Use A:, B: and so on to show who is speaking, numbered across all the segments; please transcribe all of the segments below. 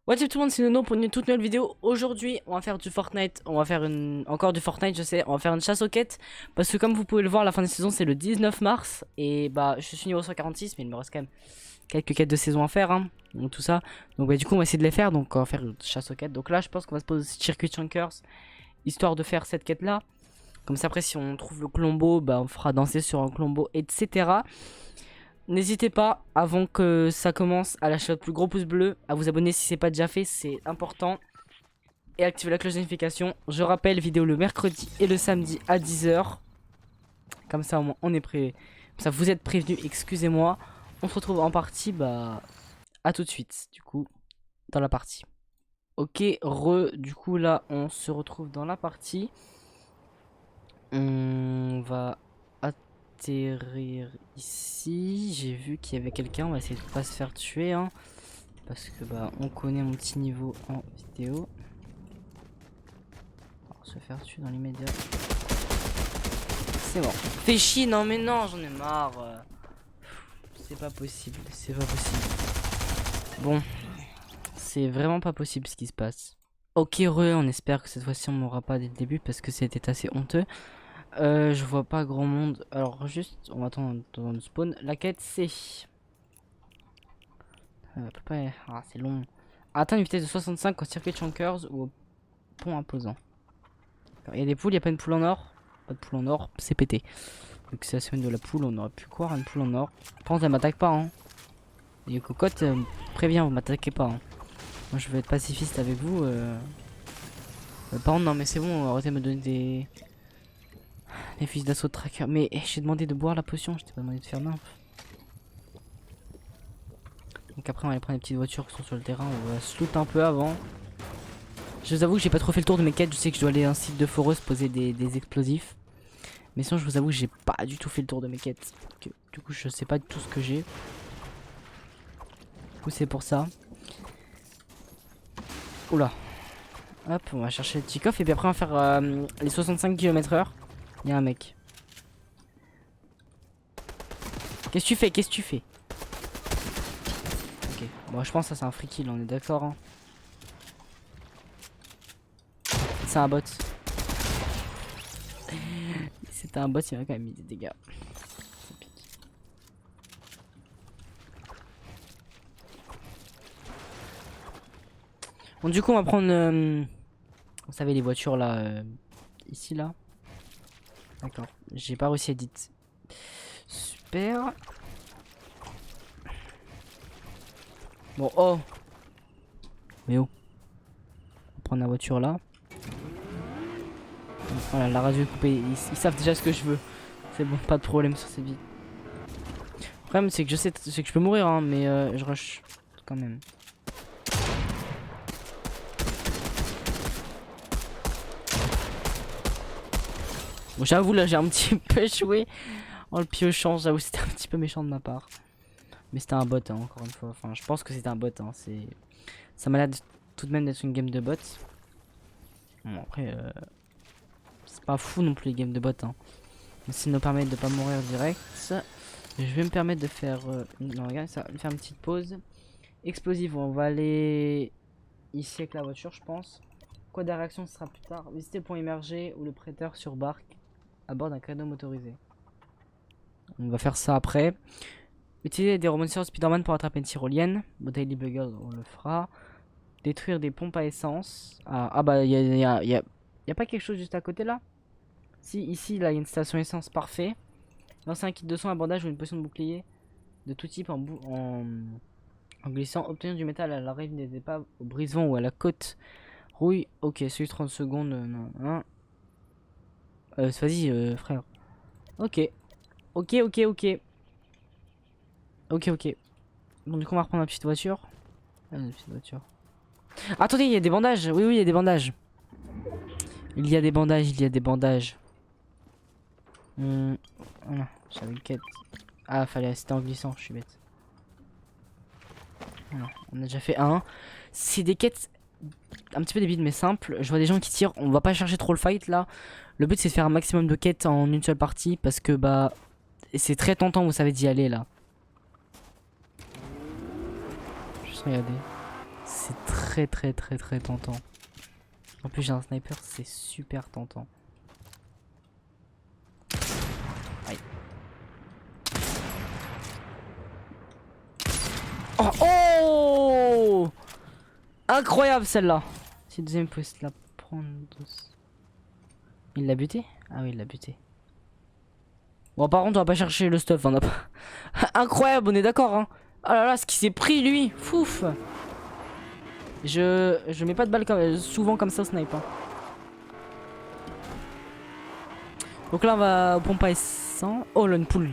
A: What's up tout le monde, c'est Nono pour une toute nouvelle vidéo. Aujourd'hui, on va faire du Fortnite. On va faire encore du Fortnite, je sais. On va faire une chasse aux quêtes. Parce que comme vous pouvez le voir, la fin de saison, c'est le 19 mars. Et bah, je suis niveau 146, mais il me reste quand même quelques quêtes de saison à faire. Hein, donc tout ça. Donc bah, du coup, on va essayer de les faire. Donc on va faire une chasse aux quêtes. Donc là, je pense qu'on va se poser circuit chunkers. Histoire de faire cette quête-là. Comme ça, après, si on trouve le Colombo, bah, on fera danser sur un Colombo, etc. N'hésitez pas, avant que ça commence, à lâcher votre plus gros pouce bleu, à vous abonner si c'est pas déjà fait, c'est important. Et activer la cloche de notification. Je rappelle, vidéo le mercredi et le samedi à 10 h. Comme ça, au moins, on est prêt. Comme ça, vous êtes prévenus, excusez-moi. On se retrouve en partie, bah, à tout de suite, du coup, dans la partie. Ok, du coup, là, on se retrouve dans la partie. On va atterrir ici. J'ai vu qu'il y avait quelqu'un. On va essayer de pas se faire tuer, hein, parce que bah on connaît mon petit niveau en vidéo. Alors, se faire tuer dans l'immédiat. C'est bon. Fais chier, non mais non, j'en ai marre. C'est pas possible, c'est pas possible. Bon, c'est vraiment pas possible ce qui se passe. Ok, on espère que cette fois-ci on m'aura pas dès le début parce que c'était assez honteux. Je vois pas grand monde. Alors juste, on va attendre dans le spawn. La quête c'est... Ah, c'est long. Atteindre une vitesse de 65 au circuit Chunkers ou au pont imposant. Il y a des poules, il n'y a pas une poule en or. Pas de poule en or, c'est pété. Donc c'est la semaine de la poule, on aurait pu croire une poule en or. Par contre, elle m'attaque pas, hein. Et cocotte, préviens, vous m'attaquez pas, hein. Moi je veux être pacifiste avec vous. Par contre, non mais c'est bon, arrêtez de me donner des fils d'assaut de tracker. Mais j'ai demandé de boire la potion, je t'ai pas demandé de faire nymphe. Donc après on va aller prendre les petites voitures qui sont sur le terrain, on va se loot un peu avant. Je vous avoue que j'ai pas trop fait le tour de mes quêtes, je sais que je dois aller à un site de foreuse poser des explosifs. Mais sinon je vous avoue que j'ai pas du tout fait le tour de mes quêtes. Du coup je sais pas du tout ce que j'ai. Du coup c'est pour ça. Oula. Hop, on va chercher le petit coffre et puis après on va faire les 65 km/h. Il y a un mec. Qu'est-ce que tu fais? Qu'est-ce que tu fais? Ok, bon je pense que ça c'est un free kill, on est d'accord, hein. C'est un bot. C'était un bot, il m'a quand même mis des dégâts. Bon du coup on va prendre... vous savez les voitures là... ici là. D'accord, j'ai pas réussi à edit. Super. Bon, oh. Mais oh. On va prendre la voiture là. Voilà, la radio est coupée. Ils savent déjà ce que je veux. C'est bon, pas de problème sur cette vie. Le problème, c'est que je sais que je peux mourir, hein, mais je rush quand même. Bon, j'avoue, là, j'ai un petit peu échoué en le piochant. J'avoue, c'était un petit peu méchant de ma part. Mais c'était un bot, hein, encore une fois. Enfin, je pense que c'était un bot. Hein. Ça m'a l'air tout de même d'être une game de bot. Bon, après, c'est pas fou non plus les games de bot. Hein. Mais ça nous permet de pas mourir direct. Je vais me permettre de faire... non, regarde ça, faire une petite pause. Explosive, on va aller ici avec la voiture, je pense. Quoi de réaction, ce sera plus tard. Visiter le point immergé ou le prêteur sur barque à bord d'un canot motorisé. On va faire ça après. Utiliser des rebondisseurs Spider-Man pour attraper une tyrolienne. Daily Bugle, on le fera. Détruire des pompes à essence. Ah bah, y a pas quelque chose juste à côté là? Si, ici, là, il y a une station essence, parfait. Lancer un kit de soin, un bandage ou une potion de bouclier de tout type en glissant. Obtenir du métal à la rive des épaves, au brise-vent ou à la côte. Rouille, ok, celui 30 secondes, non, hein. Vas-y, frère. Ok. Ok. Bon, du coup, on va reprendre la petite voiture. Ah, la petite voiture. Attendez, il y a des bandages. Oui, il y a des bandages. Il y a des bandages. Voilà, j'avais une quête. Ah, fallait rester en glissant, je suis bête. Voilà, on a déjà fait un. C'est des quêtes un petit peu débiles mais simples. Je vois des gens qui tirent. On va pas chercher trop le fight là. Le but c'est de faire un maximum de quêtes en une seule partie parce que bah c'est très tentant, vous savez, d'y aller là. Juste regarder. C'est très très tentant. En plus j'ai un sniper, c'est super tentant. Aïe. Oh, oh, incroyable celle-là. C'est deuxième poste la prendre. Il l'a buté? Ah oui, il l'a buté. Bon, par contre, on va pas chercher le stuff. On a pas... Incroyable, on est d'accord. Hein. Oh là là, ce qui s'est pris lui. Fouf. Je mets pas de balles souvent comme ça au snipe. Hein. Donc là, on va au pompe à essence. Oh là, une poule.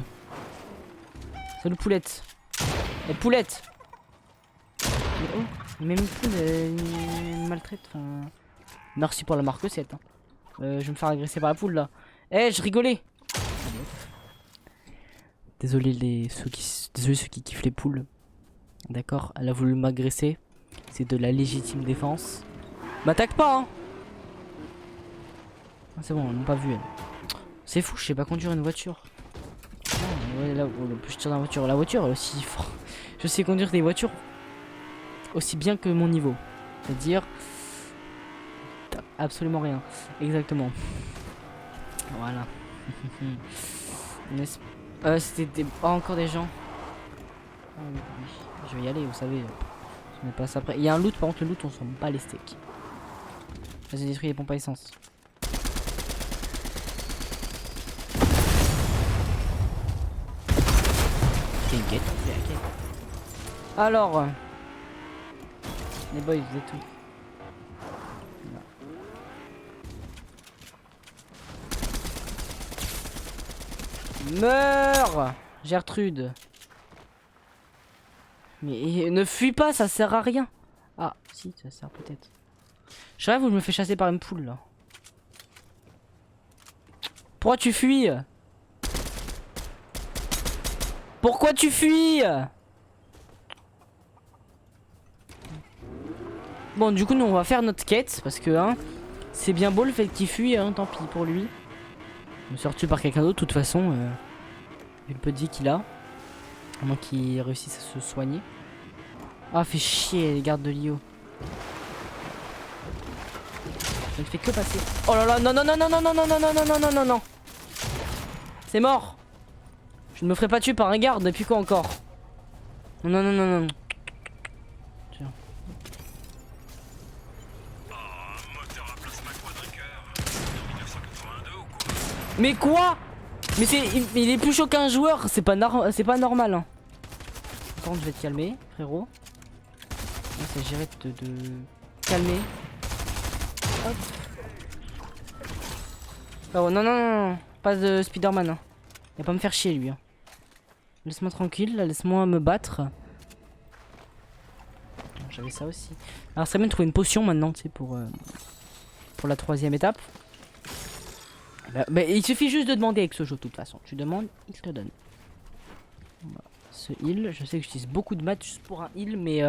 A: C'est une poulette. Et poulette. Mais oh, même une poule, elle maltraite. Enfin... Merci pour la marque 7. Hein. Je vais me faire agresser par la poule là. Eh, je rigolais. Désolé ceux qui kiffent les poules. D'accord, elle a voulu m'agresser. C'est de la légitime défense. M'attaque pas hein. Ah, c'est bon, ils m'ont pas vu elle. C'est fou, je sais pas conduire une voiture. Oh, ouais, là, je tire dans la voiture. La voiture elle est aussi fort. Je sais conduire des voitures aussi bien que mon niveau. C'est-à-dire absolument rien. Exactement. Voilà. C'était encore des gens. Oh, oui. Je vais y aller, vous savez. Je mets pas ça après. Il y a un loot, par contre, le loot, on s'en bat les steaks. Vas-y, détruis les pompes à essence. Okay. Alors, les boys, vous êtes tout. Meurs, Gertrude. Mais ne fuis pas, ça sert à rien. Ah, si, ça sert peut-être. Je rêve où je me fais chasser par une poule là. Pourquoi tu fuis? Pourquoi tu fuis? Bon, du coup, nous on va faire notre quête parce que hein, c'est bien beau le fait qu'il fuit, hein, tant pis pour lui. Je me suis retué par quelqu'un d'autre, de toute façon. Vu le peu de vie qu'il a. À moins qu'il réussisse à se soigner. Ah, fait chier les gardes de Lio. Ça ne fait que passer. Oh là là, non, non, non, non, non, non, non, non, non, non, non, non, non, non. C'est mort. Je ne me ferai pas tuer par un garde, depuis quoi encore? Non, non, non, non, non. Tiens. Mais quoi? Mais il est plus chaud qu'un joueur, c'est pas normal. Hein. Attends, je vais te calmer, frérot. C'est géré de calmer. Hop. Oh non, non, non, non. Pas de Spider-Man. Hein. Il va pas me faire chier lui. Hein. Laisse-moi tranquille, laisse-moi me battre. J'avais ça aussi. Alors, ça serait bien de trouver une potion maintenant, tu sais, pour la 3e étape. Bah, il suffit juste de demander avec ce jeu de toute façon. Tu demandes, il te donne. Ce heal, je sais que j'utilise beaucoup de maths juste pour un heal, mais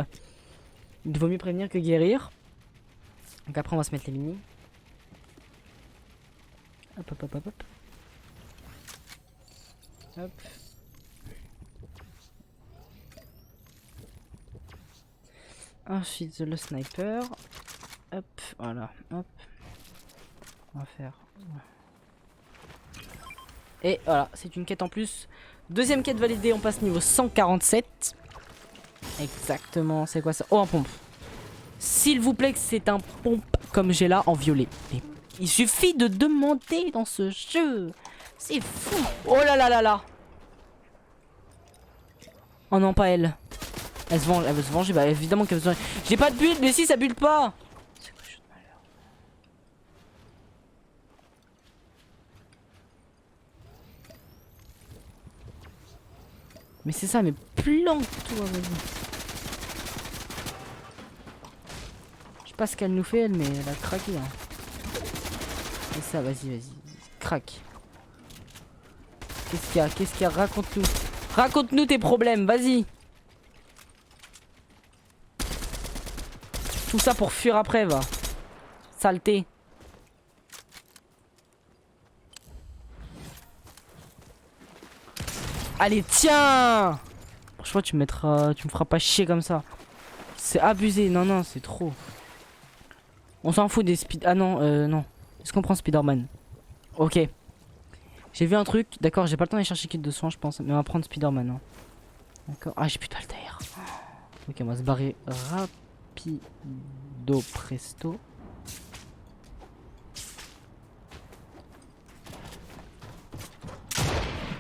A: il vaut mieux prévenir que guérir. Donc après on va se mettre les mini. Hop hop hop hop hop. Hop. Ensuite le sniper. Hop, voilà, hop. On va faire. Et voilà, c'est une quête en plus. Deuxième quête validée, on passe niveau 147. Exactement, c'est quoi ça? Oh, un pompe. S'il vous plaît que c'est un pompe comme j'ai là en violet. Et il suffit de demander dans ce jeu. C'est fou. Oh là là là là. Oh non, pas elle. Elle veut se venger. Bah évidemment qu'elle veut se venger. J'ai pas de build, mais si ça build pas. C'est quoi, jeu de malheur. Mais c'est ça, mais plante-toi, vas-y. Je sais pas ce qu'elle nous fait, elle, mais elle a craqué. Hein. C'est ça, vas-y, craque. Qu'est-ce qu'il y a? Raconte-nous. Raconte-nous tes problèmes, vas-y. Tout ça pour fuir après, va. Saleté. Allez, tiens. Franchement, tu me feras pas chier comme ça. C'est abusé, non, non, c'est trop. On s'en fout des speed... Ah non, non. Est-ce qu'on prend Spider-Man? Ok. J'ai vu un truc, d'accord, j'ai pas le temps d'aller chercher kit de soins, je pense. Mais on va prendre Spider-Man. Hein. D'accord. Ah, j'ai plus de balles d'air. Ok, on va se barrer rapido presto.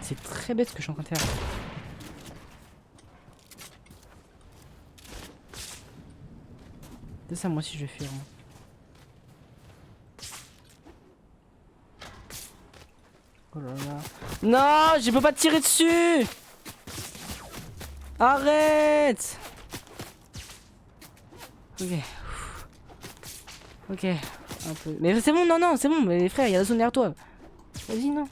A: C'est très bête ce que je suis en train de faire. C'est ça, moi aussi je vais faire. Hein. Oh là là. Non, je peux pas tirer dessus. Arrête. Ok. Ok. Un peu. Mais c'est bon, non, non, c'est bon. Mais frère, il y a la zone derrière toi. Vas-y, non.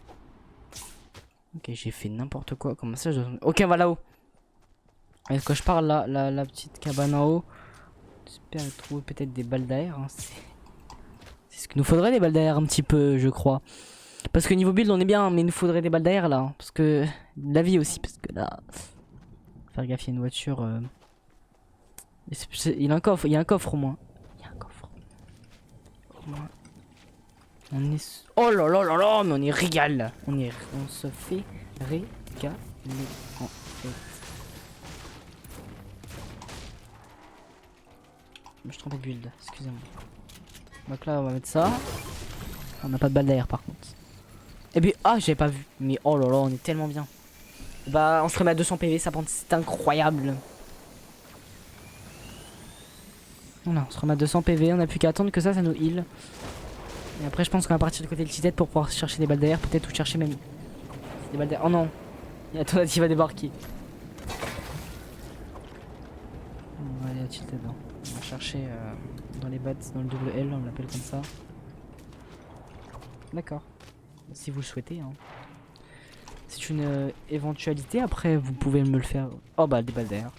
A: Ok, j'ai fait n'importe quoi. Comment ça, je dois... Ok, on va là-haut. Est-ce que je parle là, la petite cabane en haut? J'espère trouver peut-être des balles d'air. Hein. C'est ce qu'il nous faudrait, des balles d'air un petit peu, je crois. Parce que niveau build, on est bien, mais il nous faudrait des balles d'air là. Parce que la vie aussi, parce que là, faire gaffe, il y a une voiture. Il y a un coffre, il y a un coffre au moins. Il y a un coffre. Au moins. On est. Oh là là là là, mais on est régal. On se fait régaler en fait. Je me suis trompé de build, excusez-moi. Donc là, on va mettre ça. On n'a pas de balle d'air par contre. Et puis, ah, j'avais pas vu. Mais oh là là, on est tellement bien. Bah, on se remet à 200 PV, ça prend, c'est incroyable. Voilà, on se remet à 200 PV, on a plus qu'à attendre que ça nous heal. Et après, je pense qu'on va partir du côté de Titette pour pouvoir chercher des balles d'air, peut-être, ou chercher même des balles d'air. Oh non, il y a Tonati qui va débarquer. On va aller à Titette, hein. On va chercher dans les bats, dans le double L, on l'appelle comme ça. D'accord. Si vous le souhaitez. Hein. C'est une éventualité. Après, vous pouvez me le faire. Oh bah, des balles d'air.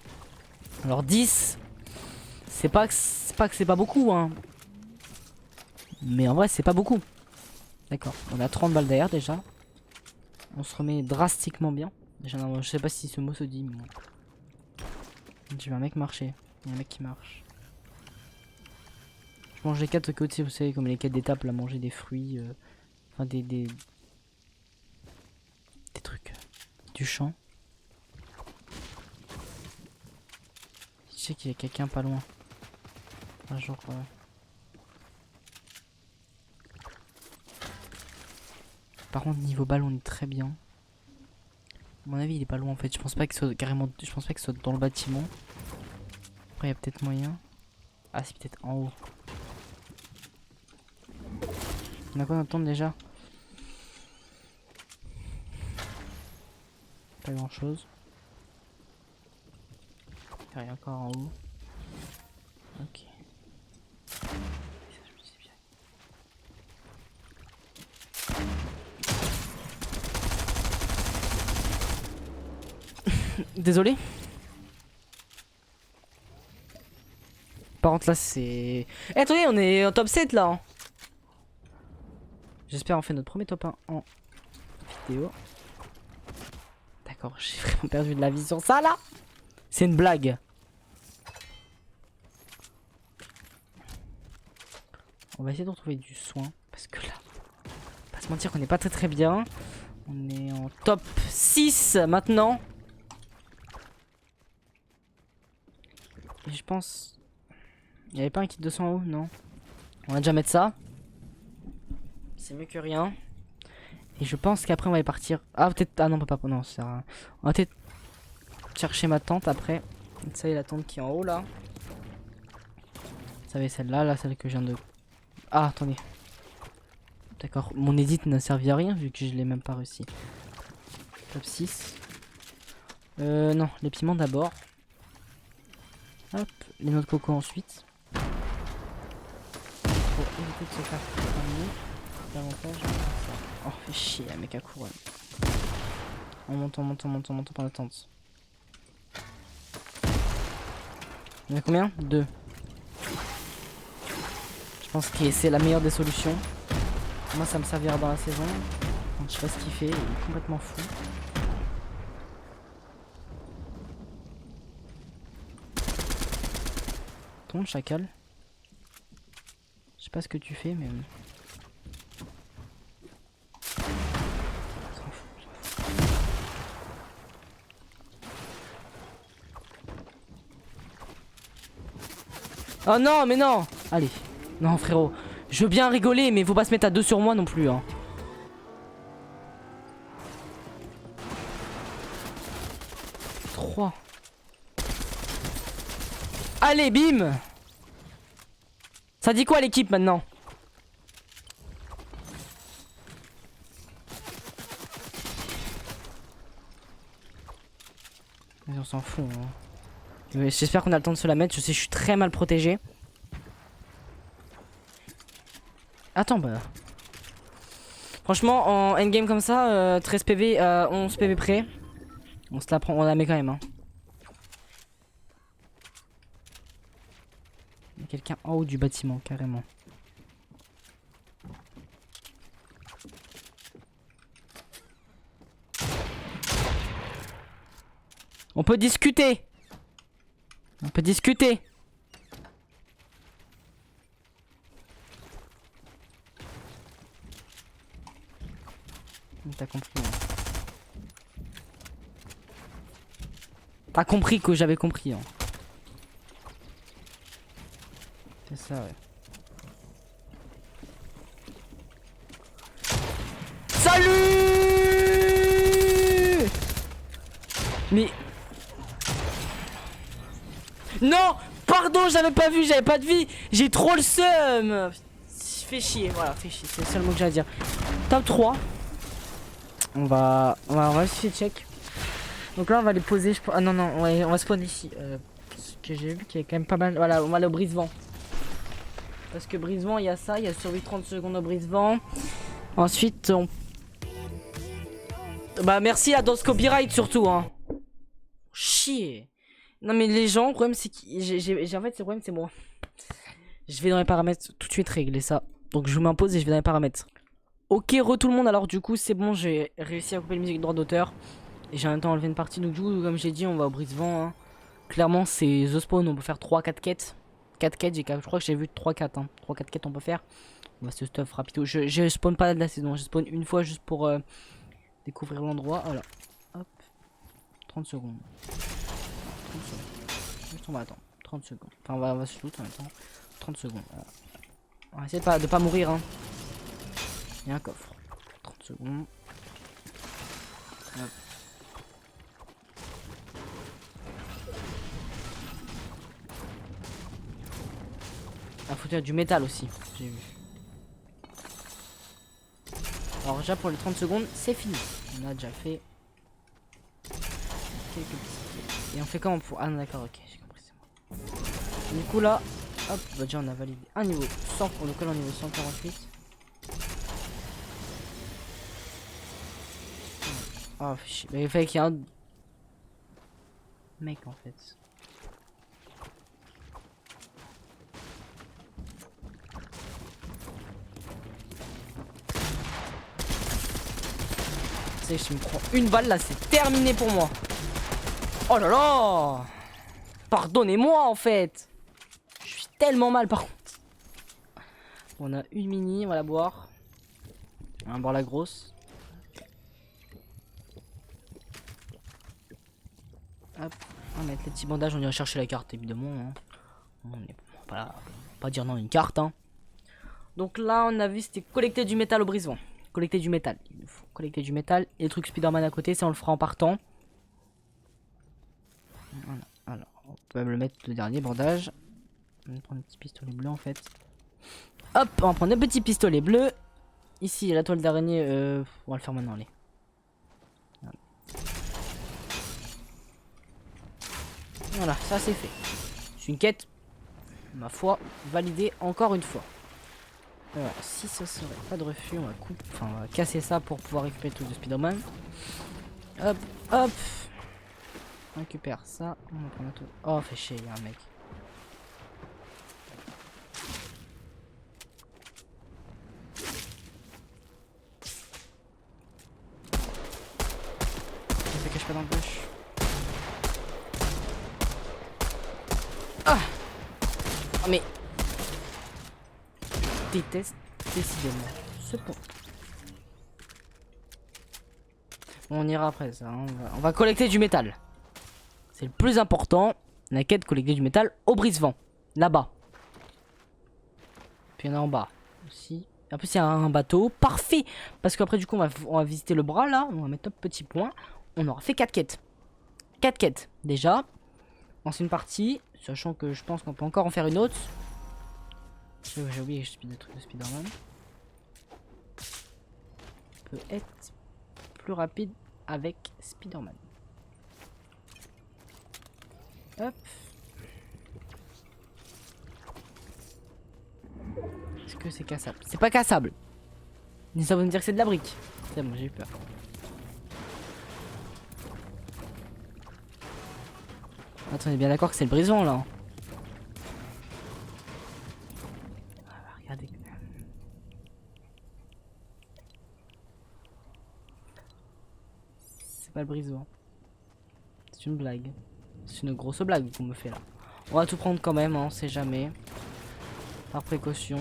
A: Alors 10. C'est pas que c'est pas beaucoup. Hein. Mais en vrai, c'est pas beaucoup. D'accord. On a 30 balles d'air déjà. On se remet drastiquement bien. Déjà, non, je sais pas si ce mot se dit. Mais... J'ai vu un mec marcher. Il y a un mec qui marche. Je mange les 4 côtés, vous savez, comme les 4 d'étape, là, manger des fruits. Enfin, des trucs. Du champ. Je sais qu'il y a quelqu'un pas loin. Un genre. Par contre, niveau balle, on est très bien. À mon avis, il est pas loin en fait. Je pense pas qu'il soit carrément. Je pense pas qu'il soit dans le bâtiment. Après, il y a peut-être moyen. Ah, c'est peut-être en haut. On a quoi d'attendre déjà? Pas grand chose. Il y a encore en haut. Ok. Désolé. Par contre là c'est... Eh attendez, on est en top 7 là. Hein. J'espère on fait notre premier top 1 en vidéo. D'accord, j'ai vraiment perdu de la vie sur ça là. C'est une blague. On va essayer de retrouver du soin. Parce que là, on va pas se mentir qu'on n'est pas très bien. On est en top 6 maintenant. Et je pense... Il n'y avait pas un kit de soin en haut? Non. On va déjà mettre ça. C'est mieux que rien. Et je pense qu'après on va y partir. Ah peut-être... Ah non, on peut pas... Non, ça sert à rien. On va peut-être chercher ma tente après. Ça y est, la tente qui est en haut là. Vous savez celle-là, là, celle que je viens de... Ah, attendez. D'accord, mon edit n'a servi à rien vu que je l'ai même pas réussi. Top 6. Non, les piments d'abord. Hop, les noix de coco ensuite. Pour éviter de se faire cramer davantage. Oh, fait chier, un mec à couronne. On monte par la tente. Il y en a combien? 2. Je pense que c'est la meilleure des solutions. Moi, ça me servira dans la saison. Donc, je sais pas ce qu'il fait, il est complètement fou. répondre, chacal. Je sais pas ce que tu fais, mais... Oh non, mais non. Allez. Non, frérot. Je veux bien rigoler, mais faut pas se mettre à 2 sur moi non plus, hein. Allez, bim. Ça dit quoi l'équipe maintenant? Mais on s'en fout, hein. J'espère qu'on a le temps de se la mettre. Je sais, je suis très mal protégé. Attends, bah... Franchement, en endgame comme ça, 13 PV, 11 PV près. On se la prend, on la met quand même, hein. Il y a quelqu'un en haut du bâtiment, carrément. On peut discuter. On peut discuter. T'as compris. T'as compris que j'avais compris, hein. C'est ça, ouais. Salut! Mais... Non! Pardon, j'avais pas vu, j'avais pas de vie. J'ai trop le seum. Fais chier, voilà, fais chier, c'est le seul mot que j'ai à dire. Top 3. On va essayer de check. Donc là on va les poser, ah non non, on va spawn ici. Parce que j'ai vu qu'il y a quand même pas mal. Voilà, on va aller au brise-vent. Parce que brise-vent, il y a ça, il y a survie 30 secondes au brise-vent. Ensuite on... Bah merci à Danse Copyright surtout, hein. Chier. Non mais les gens, le problème c'est que en fait le problème c'est moi. Je vais dans les paramètres tout de suite régler ça. Donc je vous m'impose et je vais dans les paramètres. Ok, tout le monde, alors du coup c'est bon, j'ai réussi à couper la musique de droit d'auteur. Et j'ai en même temps enlevé une partie, donc du coup comme j'ai dit on va au brise-vent, hein. Clairement c'est The Spawn, on peut faire 3-4 quêtes. 4 quêtes, je crois que j'ai vu 3-4, hein. 3-4 quêtes on peut faire. On va se stuff rapido, je spawn pas de la saison, je spawn une fois juste pour découvrir l'endroit, voilà. Hop, 30 secondes. 30 secondes. Juste on va attendre, 30 secondes. Enfin on va se loot en même temps, 30 secondes, voilà. On va essayer de pas mourir, hein. Il y a un coffre. 30 secondes. Hop. Ah, faut faire du métal aussi, j'ai vu. Alors déjà pour les 30 secondes, c'est fini. On a déjà fait quelques petits. Et on fait comment pour... Ah non d'accord, ok, j'ai compris, c'est bon. Du coup là, hop, bah déjà on a validé un niveau 100, pour lequel on est niveau 148. Oh, mais il fallait qu'il y ait un mec en fait. Tu sais, je me prends une balle là, c'est terminé pour moi. Oh là là! Pardonnez-moi en fait! Je suis tellement mal par contre. On a une mini, on va la boire. On va boire la grosse. Hop, on va mettre les petits bandages, on ira chercher la carte évidemment, hein. On est pas dire non une carte, hein. Donc là on a vu c'était collecter du métal au brise-vent. Collecter du métal, il faut collecter du métal et le truc Spider-Man à côté, ça on le fera en partant. Voilà, alors on peut même le mettre le dernier bandage. On va prendre un petit pistolet bleu en fait. Hop, on va prendre un petit pistolet bleu. Ici la toile d'araignée, on va le faire maintenant, allez. Voilà, ça c'est fait. C'est une quête, ma foi, validée encore une fois. Alors, si ça serait pas de refus, on va couper, enfin, on va casser ça pour pouvoir récupérer tout de Spider-Man. Hop, hop. On récupère ça. On va prendre tout. Oh, fait chier, il y a un mec. Il se cache pas dans le bush. Ah! Mais je déteste décidément ce pont. Bon, on ira après ça, hein. On va collecter du métal. C'est le plus important. La quête, collecter du métal au brise-vent. Là-bas. Puis il y en a en bas aussi. En plus il y a un bateau. Parfait. Parce qu'après du coup on va visiter le bras là. On va mettre notre petit point. On aura fait 4 quêtes. 4 quêtes déjà. Ancienne partie. Sachant que je pense qu'on peut encore en faire une autre. J'ai oublié que je suis des trucs de Spider-Man. Peut être plus rapide avec Spider-Man. Hop. Est-ce que c'est cassable? C'est pas cassable. Ça veut me dire que c'est de la brique. C'est bon, j'ai eu peur. Attends, on est bien d'accord que c'est le brise-vent là. Regardez. C'est pas le brise-vent. C'est une blague. C'est une grosse blague qu'on me fait là. On va tout prendre quand même, hein, on sait jamais. Par précaution.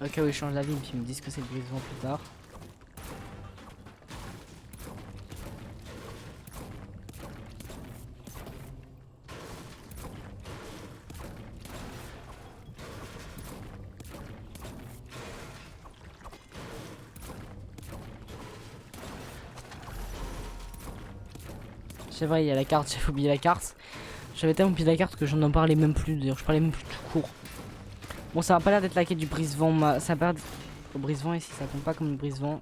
A: Au cas où ils changent la ville, puis ils me disent que c'est le brise-vent plus tard. C'est vrai, il y a la carte, j'avais oublié la carte. J'avais tellement oublié la carte que j'en parlais même plus, d'ailleurs je parlais même plus tout court. Bon, ça va pas l'air d'être la quête du brise-vent, ça va au brise-vent ici, ça compte pas comme le brise-vent.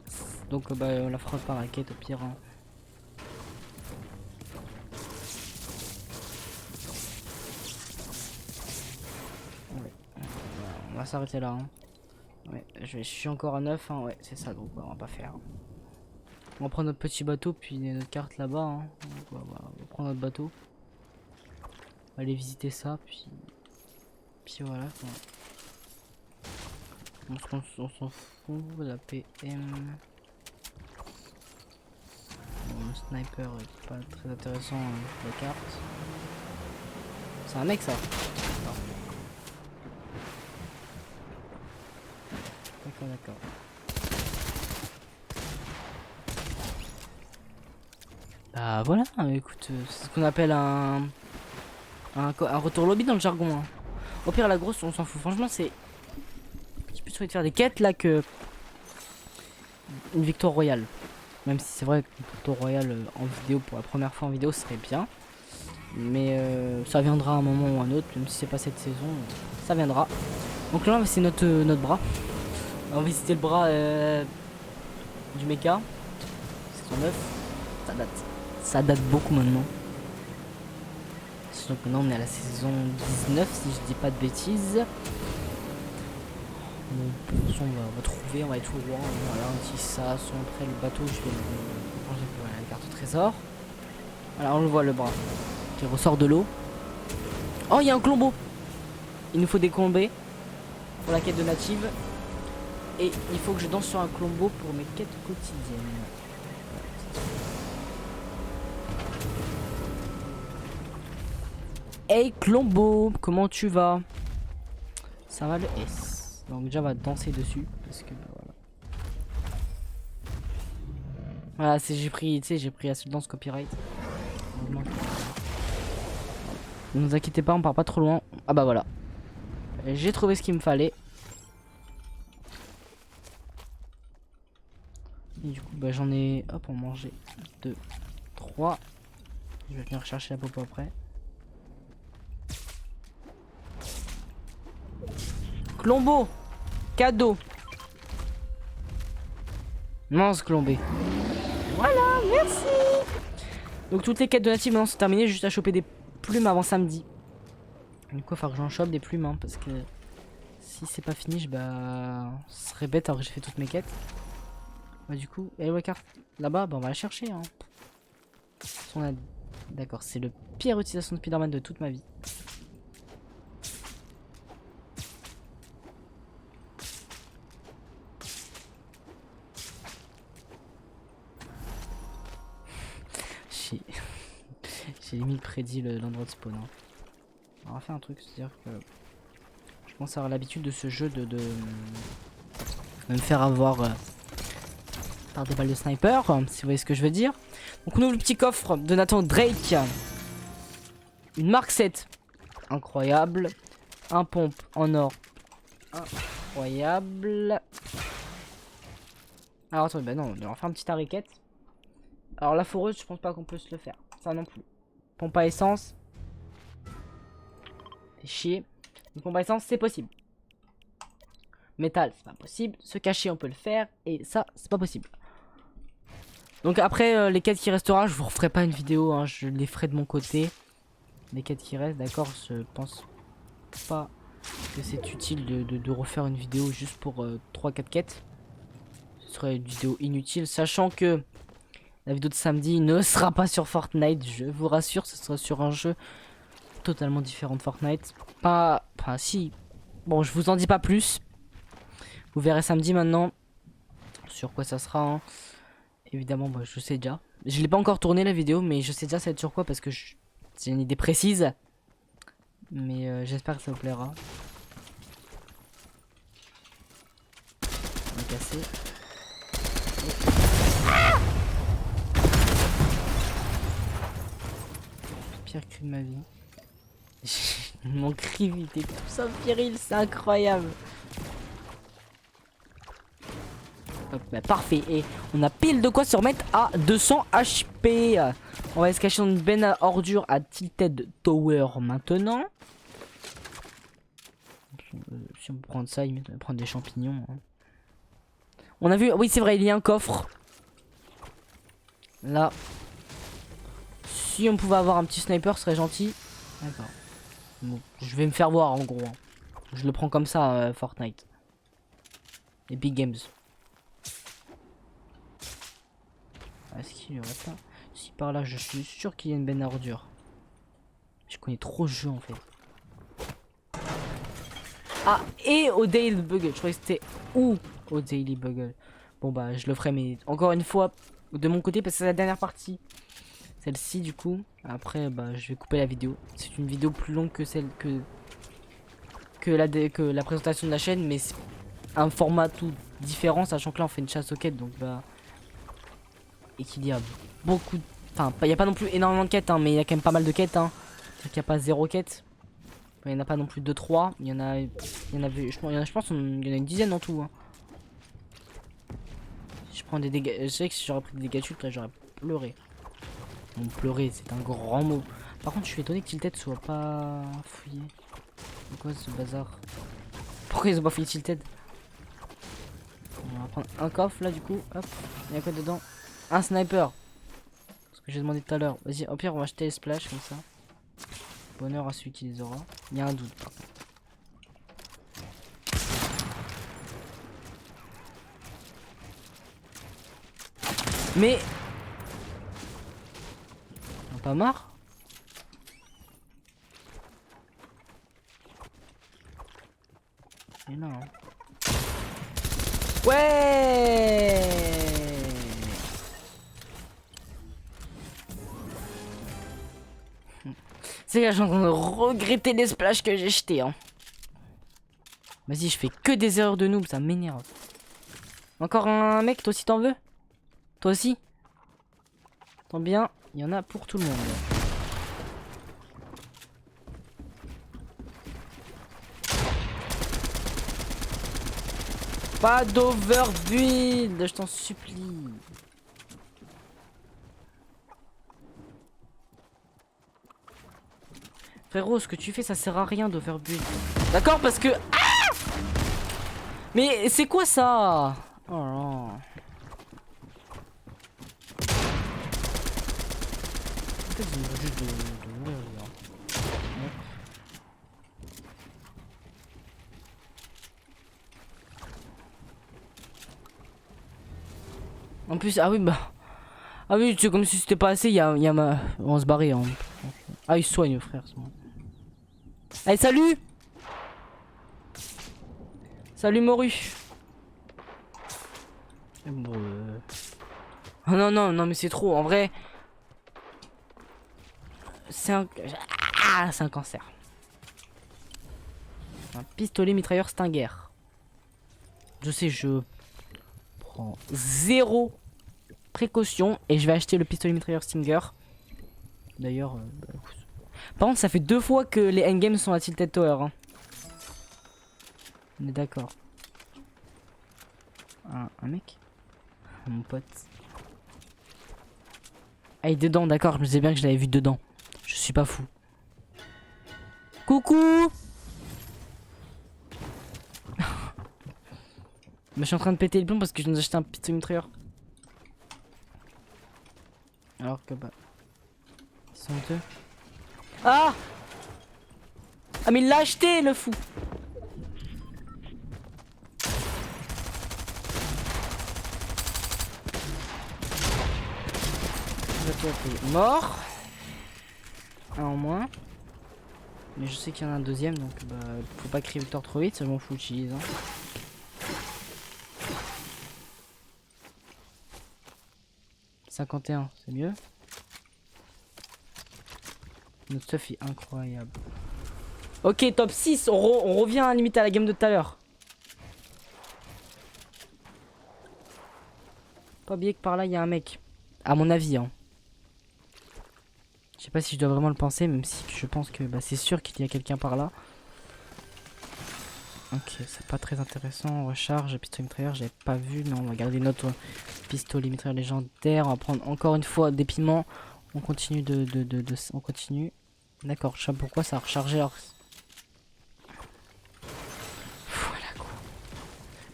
A: Donc bah on la fera par la quête au pire. Hein. Ouais. On va s'arrêter là. Hein. Ouais, je suis encore à 9, hein. Ouais, c'est ça, donc bah, on va pas faire. On va prendre notre petit bateau, puis notre carte là-bas. Hein. On va prendre notre bateau. On va aller visiter ça, puis voilà. Quoi. On s'en fout, la PM. Bon, le sniper est pas très intéressant, la carte. C'est un mec ça. D'accord. Bah voilà, écoute, c'est ce qu'on appelle un retour lobby dans le jargon. Hein. Au pire la grosse on s'en fout, franchement c'est... J'ai plus envie de faire des quêtes là que... Une victoire royale. Même si c'est vrai qu'une victoire royale en vidéo, pour la première fois en vidéo, ce serait bien. Mais ça viendra à un moment ou à un autre, même si c'est pas cette saison, ça viendra. Donc là on va visiter notre bras. On va visiter le bras du mecha. 609. Ça date beaucoup maintenant. Donc maintenant on est à la saison 19 si je dis pas de bêtises. Bon, de toute façon on va trouver, on va être tout droit. Voilà, on utilise ça, son après le bateau, je vais le ranger pour la carte au trésor. Voilà, on le voit le bras qui ressort de l'eau. Oh, il y a un colombo. Il nous faut des colombés pour la quête de native. Et il faut que je danse sur un colombo pour mes quêtes quotidiennes. Hey Colombo, comment tu vas? Ça va le S. Donc déjà on va danser dessus parce que voilà. Voilà, j'ai pris, tu sais, j'ai pris la seule danse copyright. Ne vous inquiétez pas, on part pas trop loin. Ah bah voilà. J'ai trouvé ce qu'il me fallait. Et du coup bah j'en ai, hop, on mangeait 2, 3. Je vais venir chercher la popo après. Colombo, cadeau. Mince Colombé. Voilà, merci. Donc toutes les quêtes de native maintenant sont terminées, juste à choper des plumes avant samedi. Du coup il va falloir que j'en chope des plumes hein, parce que si c'est pas fini, bah ce serait bête alors que j'ai fait toutes mes quêtes. Bah du coup, ouais carte là-bas, bah on va la chercher hein. D'accord, c'est le pire utilisation de Spider-Man de toute ma vie. J'ai limite prédit l'endroit de spawn. Hein. On va faire un truc, c'est-à-dire que je pense avoir l'habitude de ce jeu de me faire avoir par des balles de sniper, si vous voyez ce que je veux dire. Donc on ouvre le petit coffre de Nathan Drake. Une Mark 7. Incroyable. Un pompe en or. Incroyable. Alors attendez, bah non, on va faire un petit arrêt-quête. Alors la foreuse, je pense pas qu'on peut se le faire. Ça non plus. Pompe à essence. Fait chier. Une pompe à essence, c'est possible. Métal, c'est pas possible. Se cacher, on peut le faire. Et ça, c'est pas possible. Donc après, les quêtes qui restera, je vous referai pas une vidéo. Hein, je les ferai de mon côté. Les quêtes qui restent, d'accord. Je pense pas que c'est utile de refaire une vidéo juste pour 3-4 quêtes. Ce serait une vidéo inutile. Sachant que la vidéo de samedi ne sera pas sur Fortnite. Je vous rassure, ce sera sur un jeu totalement différent de Fortnite. Pas... Enfin si. Bon, je vous en dis pas plus. Vous verrez samedi maintenant sur quoi ça sera. Hein. Évidemment, bah, je sais déjà. Je l'ai pas encore tourné la vidéo, mais je sais déjà ça va être sur quoi parce que j'ai une idée précise. Mais j'espère que ça vous plaira. On va casser. Ah, pire cri de ma vie. Mon cri vite et tout ça viril, c'est incroyable. Hop, bah, parfait. Et on a pile de quoi se remettre à 200 HP. On va se cacher dans une benne à ordures à Tilted Tower maintenant. Si on peut prendre ça, il va prendre des champignons. Hein. On a vu, oui c'est vrai, il y a un coffre. Là. Si on pouvait avoir un petit sniper, ce serait gentil. D'accord. Bon, je vais me faire voir en gros. Hein. Je le prends comme ça, Fortnite. Epic Games. Est-ce qu'il y aurait pas... Si par là, je suis sûr qu'il y a une benne à ordures. Je connais trop ce jeu en fait. Ah, et au Daily Bugle. Je croyais que c'était où au Daily Bugle. Bon bah, je le ferai, mais encore une fois, de mon côté, parce que c'est la dernière partie. Celle-ci du coup. Après, bah, je vais couper la vidéo. C'est une vidéo plus longue que celle que la présentation de la chaîne, mais c'est un format tout différent, sachant que là on fait une chasse aux quêtes, donc bah... Et qu'il y a beaucoup... Enfin, il n'y a pas non plus énormément de quêtes, hein, mais il y a quand même pas mal de quêtes. Hein. C'est-à-dire qu'il n'y a pas zéro quête. Il n'y en a pas non plus 2-3. Il y en a... je pense qu'il y en a une dizaine en tout. Hein. Si je prends des dégâts... Je sais que si j'aurais pris des dégâts chutes, là j'aurais pleuré. Bon, pleurer, c'est un grand mot. Par contre, je suis étonné que Tilted soit pas fouillé. C'est quoi ce bazar? Pourquoi ils ont pas fouillé Tilted? On va prendre un coffre là du coup. Hop. Il y a quoi dedans? Un sniper. Ce que j'ai demandé tout à l'heure. Vas-y, au pire, on va acheter les splash comme ça. Bonheur à celui qui les aura. Il y a un doute par contre. Mais... On a pas marre? Et non. Ouais. C'est que je suis en train de regretter les splashes que j'ai jetés. Hein. Vas-y, je fais que des erreurs de noob, ça m'énerve. Encore un mec, toi aussi t'en veux? Toi aussi? Tant bien, il y en a pour tout le monde. Pas d'overbuild, je t'en supplie. Frérot, ce que tu fais, ça sert à rien d'overbuild. D'accord, parce que... Ah, mais c'est quoi ça? Oh là. En fait, c'est juste de mourir, là. En plus, ah oui, bah... Ah oui, c'est comme si c'était pas assez, il y a ma... On se barrait, hein. Ah, il soigne, frère. Allez, salut. Salut, Moru. Bon, oh non, non, non, mais c'est trop, en vrai. C'est un... Ah, c'est un cancer. Un pistolet mitrailleur Stinger. Je sais, je prends 0 précaution et je vais acheter le pistolet mitrailleur Stinger. D'ailleurs, par contre, ça fait 2 fois que les endgames sont à Tilted Tower. Hein. On est d'accord. Un mec? Mon pote. Ah, il est dedans, d'accord. Je me disais bien que je l'avais vu dedans. Je suis pas fou. Coucou! Mais je suis en train de péter le plomb parce que je viens d'acheter un pistolet mitrailleur. Alors que bah. Ils sont deux. Ah! Ah, mais il l'a acheté, le fou! Ok, mort. Un en moins. Mais je sais qu'il y en a un deuxième, donc bah faut pas crier Victor trop vite, ça je m'en fous, utilise. Hein. « 51, c'est mieux. Notre stuff est incroyable. Ok, top 6, on revient à limite à la game de tout à l'heure. Pas oublier que par là il y a un mec. À mon avis, hein. Je sais pas si je dois vraiment le penser, même si je pense que bah, c'est sûr qu'il y a quelqu'un par là. Ok, c'est pas très intéressant. Recharge, pistolet mitrailleur, j'avais pas vu. Mais on va garder notre pistolet mitrailleur légendaire. On va prendre encore une fois des piments. On continue on continue. D'accord, je sais pas pourquoi ça a rechargé alors. Voilà quoi.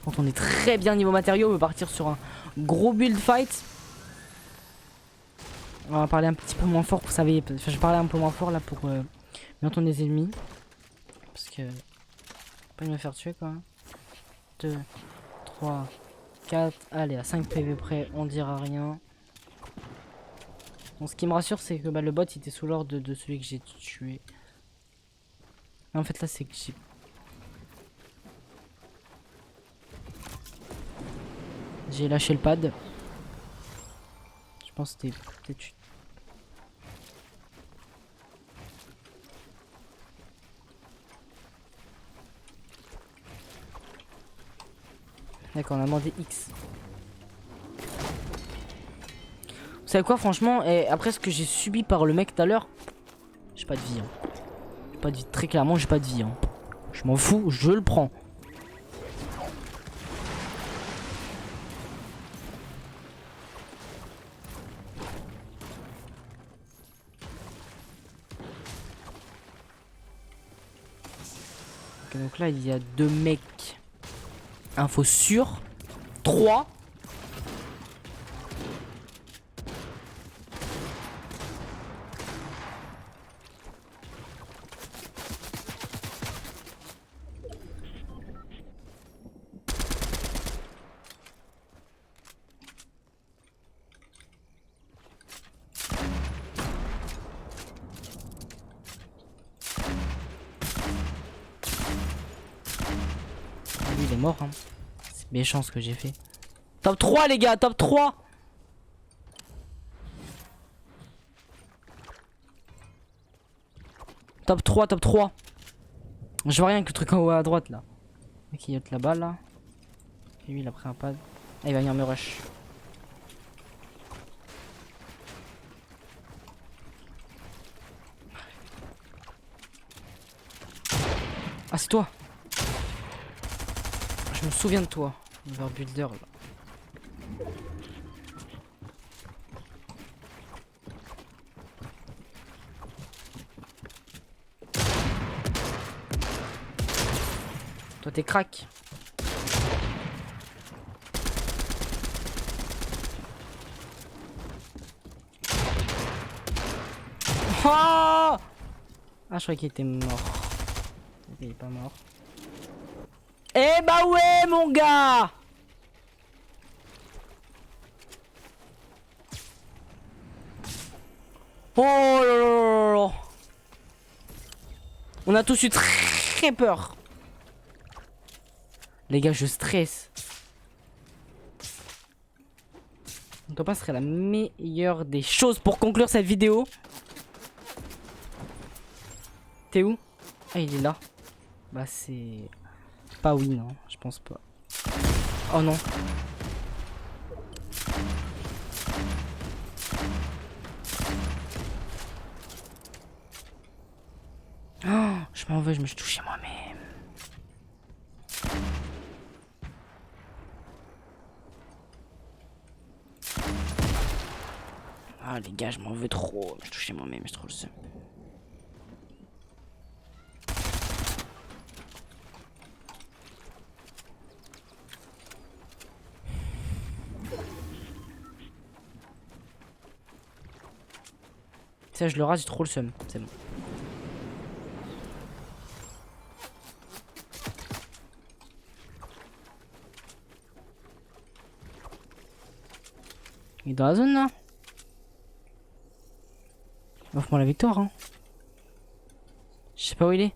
A: Quand on est très bien niveau matériaux, on peut partir sur un gros build fight. On va parler un petit peu moins fort, vous savez. Enfin, je parlais un peu moins fort là pour bien entendre les ennemis. Parce que. Pas me faire tuer quoi. 2, 3, 4. Allez, à 5 PV près, on dira rien. Bon, ce qui me rassure, c'est que bah, le bot il était sous l'ordre de celui que j'ai tué. Mais en fait, là, c'est que j'ai lâché le pad. Je pense que c'était peut-être. D'accord, on a demandé X. Vous savez quoi, franchement, et après ce que j'ai subi par le mec tout à l'heure, j'ai pas de vie. Hein. J'ai pas de vie, très clairement, j'ai pas de vie. Hein. Je m'en fous, je le prends. Ok, donc là, il y a 2 mecs. Info sûre. 3. Lui, il est mort. Hein. C'est méchant ce que j'ai fait. Top 3, les gars, top 3. Top 3, top 3. Je vois rien que le truc en haut à droite là. Ok, il y a là-bas là. Et lui, il a pris un pad. Ah, il va venir me rush. Ah, c'est toi. Je me souviens de toi. Overbuilder là. Toi t'es crack. Oh, ah, je croyais qu'il était mort. Il est pas mort. Eh bah ouais mon gars. Oh là là là là. On a tous eu très peur. Les gars, je stresse. On doit pas serait la meilleure des choses pour conclure cette vidéo. T'es où? Ah, il est là. Bah c'est pas oui non, je pense pas. Oh non. Oh, je m'en veux, je me suis touché moi-même. Ah les gars, je m'en veux trop, je me suis touché moi-même, j'ai trop le seum. Ça je le rate, j'ai trop le seum, c'est bon. Il est dans la zone là. Offre-moi la victoire hein. Je sais pas où il est.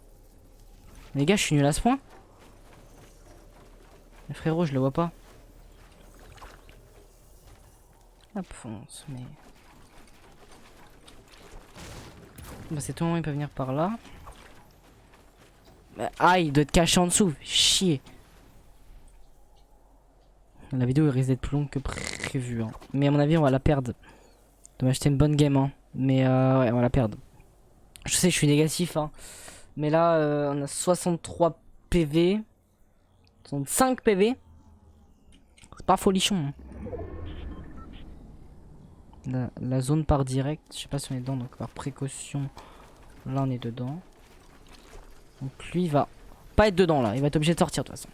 A: Les gars, je suis nul à ce point. Le frérot, je le vois pas. Hop, fonce, mais... Bah c'est tout le monde, il peut venir par là. Bah, ah, il doit être caché en dessous. Chier. La vidéo risque d'être plus longue que prévu. Hein. Mais à mon avis, on va la perdre. Dommage, c'était une bonne game. Hein. Mais ouais, on va la perdre. Je sais, je suis négatif. Hein. Mais là, on a 63 PV. 65 PV. C'est pas folichon. Hein. La zone part direct. Je sais pas si on est dedans. Donc par précaution. Là, on est dedans. Donc lui, il va pas être dedans là. Il va être obligé de sortir de toute façon.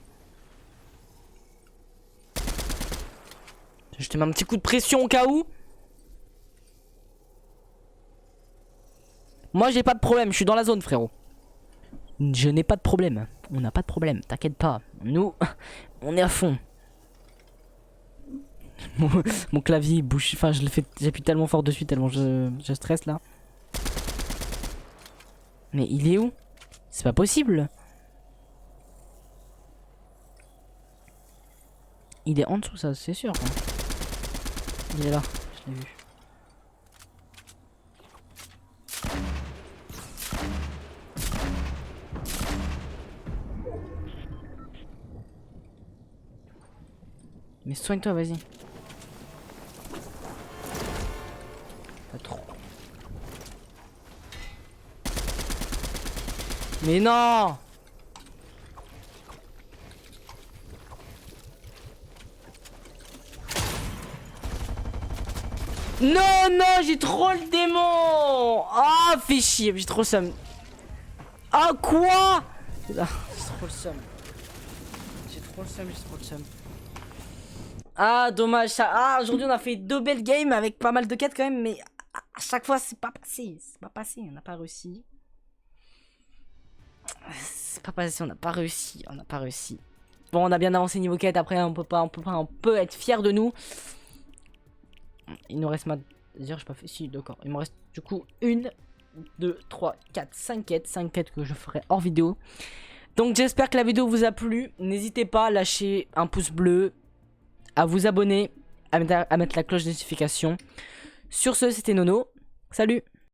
A: Je te mets un petit coup de pression au cas où. Moi j'ai pas de problème, je suis dans la zone frérot. Je n'ai pas de problème. On n'a pas de problème, t'inquiète pas. Nous, on est à fond. Mon clavier bouge. Enfin je le fais. J'appuie tellement fort dessus, tellement je stresse là. Mais il est où? C'est pas possible. Il est en dessous ça, c'est sûr. Hein. Il est là, je l'ai vu. Mais soigne-toi, vas-y. Pas trop. Mais non! Non, non, j'ai trop le démon! Ah, fais chier, j'ai trop le seum. Ah, quoi? J'ai trop le seum. J'ai trop le seum, j'ai trop le seum. Ah, dommage. Ça... Ah, aujourd'hui, on a fait 2 belles games avec pas mal de quêtes quand même, mais à chaque fois, c'est pas passé. C'est pas passé, on n'a pas réussi. C'est pas passé, on n'a pas réussi. On n'a pas réussi. Bon, on a bien avancé niveau quête. Après, on peut être fier de nous. Il nous reste dire j'ai pas fait. Si, d'accord. Il me reste du coup 1, 2, 3, 4, 5 quêtes. 5 quêtes que je ferai hors vidéo. Donc, j'espère que la vidéo vous a plu. N'hésitez pas à lâcher un pouce bleu, à vous abonner, à mettre la cloche de notification. Sur ce, c'était Nono. Salut!